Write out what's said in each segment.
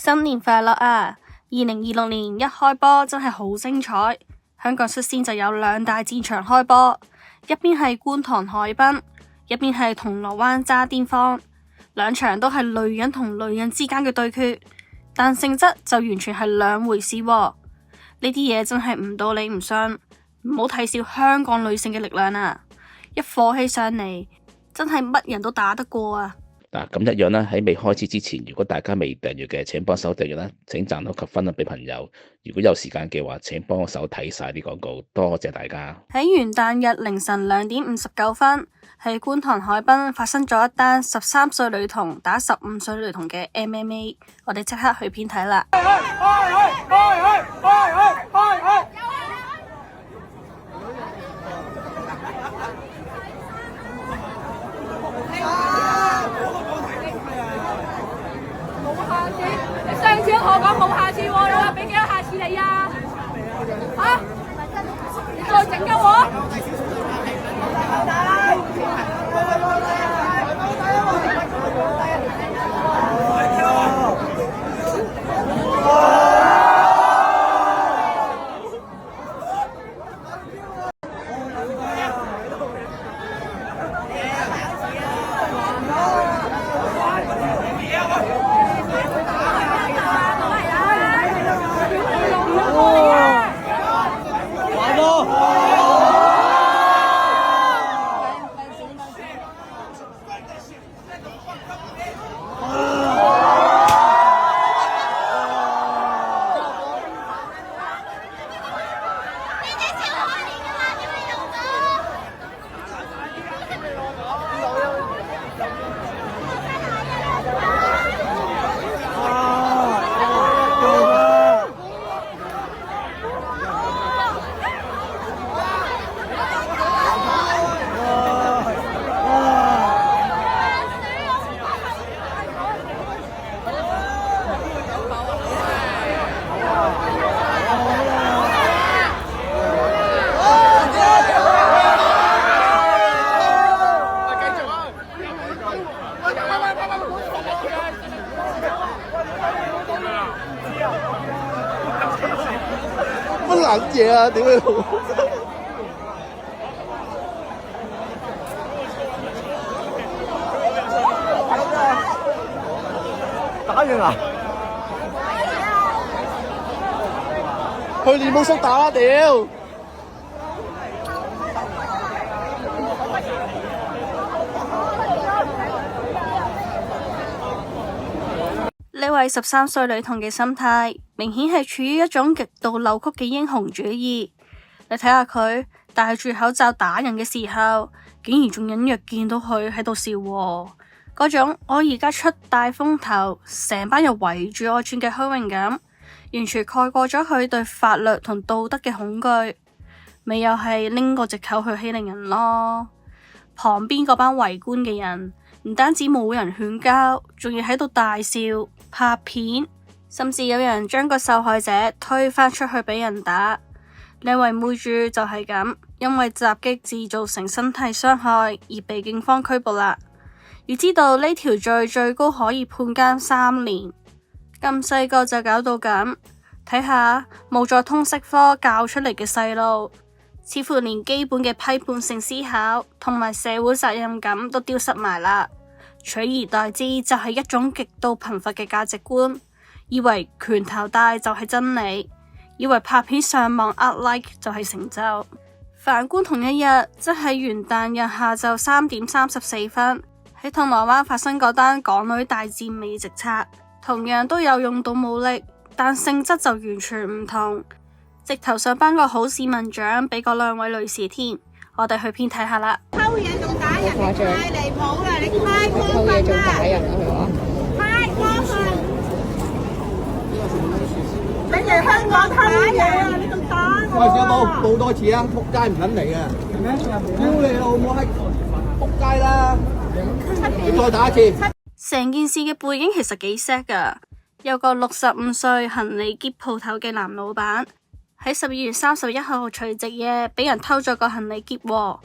新年快樂啊！2026年一開波真係好精彩，香港率先就有兩大戰場開波，一邊係觀塘海濱，一邊係銅鑼灣渣甸坊，兩場都係女人同女人之間嘅對決，但性質就完全係兩回事喎。呢啲嘢真係唔到你唔信，唔好睇小香港女性嘅力量啊！一火起上嚟，真係乜人都打得過啊！嗱，咁一樣啦，喺未開始之前，如果大家未訂閱嘅，請幫手訂閱啦，請讚好及分享俾朋友。如果有時間嘅話，請幫我手睇晒啲廣告，多謝大家。喺元旦日凌晨2:59，喺觀塘海濱發生咗一單13歲女童打15歲女童嘅 MMA， 我哋即刻去片睇啦。上次我講冇下次喎，你話俾幾多下次你啊？嚇？你再整鳩我？乜撚嘢啊！屌你老！打完啊！去練武室打啦！屌！呢位13歲女童嘅心態，明顯係處於一種極度扭曲嘅英雄主義。你睇下佢戴住口罩打人嘅時候，竟然仲隱約見到佢喺度笑喎，嗰種我而家出大風頭，成班人圍住我轉嘅虛榮感，完全蓋過咗佢對法律同道德嘅恐懼，咪又係拎個藉口去欺凌人咯。旁邊嗰班圍觀嘅人唔單止冇人勸交，仲要喺度大笑拍片，甚至有人將個受害者推返出去俾人打。呢位妹豬就係咁，因為襲擊致造成身體傷害而被警方拘捕啦。要知道呢條罪最高可以判監3年，咁細個就搞到咁，睇下冇咗通識科教出嚟嘅細路，似乎連基本嘅批判性思考同埋社會責任感都丟失埋啦，取而代之就係一種極度貧乏嘅價值觀，以為拳頭大就係真理，以為拍片上網呃 like 就係成就。反觀同一日，即係元旦日下晝3:34，喺銅鑼灣發生嗰單港女大戰美食冊，同樣都有用到武力，但性質就完全唔同，直頭想頒個好市民獎俾嗰兩位女士添。我哋去片睇下啦。偷嘢仲打人，太離譜啦！你太過分啦！偷嘢仲打人啊！佢話太過分！你嚟香港偷嘢啊！你仲打我？喂，小寶報多次啊！仆街唔撚嚟啊！屌你老母閪！仆街啦！你再打一次。成件事嘅背景其實幾 sad 噶，有個65歲行李篋鋪頭嘅男老闆喺12月31號除夕夜俾人偷咗個行李篋喎，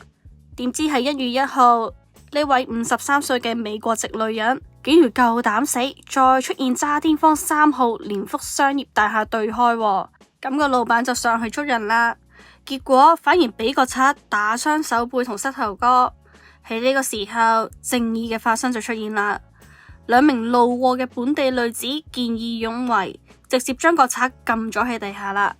點知係1月1號呢位53歲嘅美國籍女人竟然夠膽死，再出現渣甸坊3號連福商業大廈對開喎，咁個老闆就上去捉人啦。結果反而俾個賊打傷手背同膝頭哥。喺呢個時候，正義嘅化身就出現啦。2名路過嘅本地女子見義勇為，直接將個賊撳咗喺地下啦。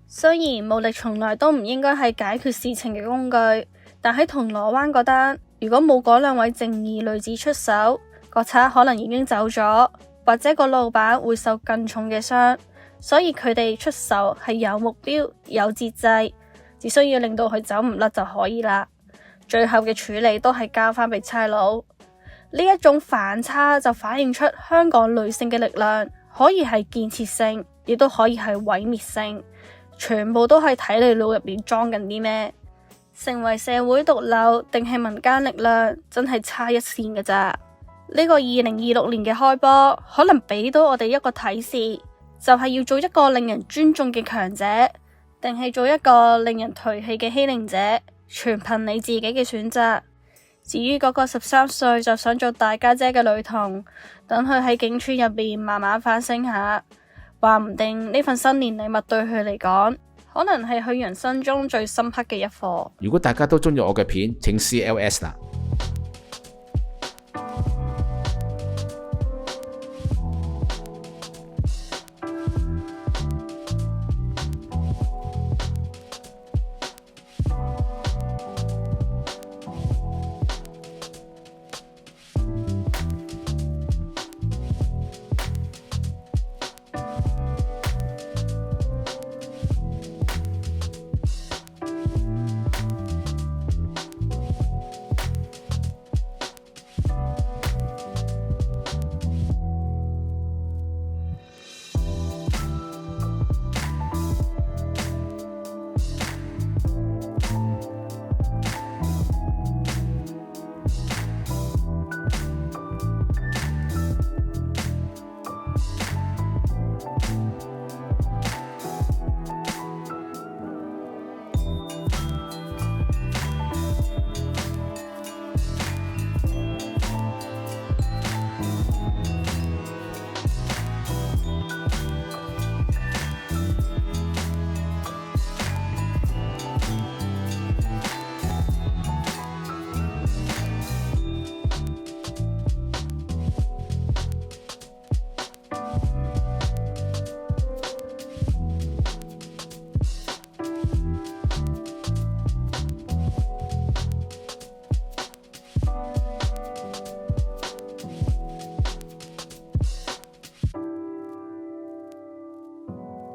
雖然武力從來都唔應該係解決事情嘅工具，但喺銅鑼灣嗰單，如果冇嗰2位正義女子出手，個賊可能已經走咗，或者個老闆會受更重嘅傷。所以佢哋出手係有目標、有節制，只需要令到佢走唔甩就可以啦。最後嘅處理都係交翻俾差佬。呢一種反差就反映出香港女性嘅力量可以係建設性，亦都可以係毀滅性，全部都係睇你腦入邊裝緊啲咩。成為社會毒瘤定係民間力量，真係差一線㗎咋。呢個2026年嘅開波，可能俾到我哋一個提示，就係要做一個令人尊重嘅強者，定係做一個令人頹棄嘅欺凌者，全憑你自己嘅選擇。至於嗰個13歲就想做大家姐嘅女童，等佢喺警署入邊慢慢反省下，話唔定呢份新年禮物對佢嚟講，可能係佢人生中最深刻嘅一課。如果大家都中意我嘅片，請 CLS 啦。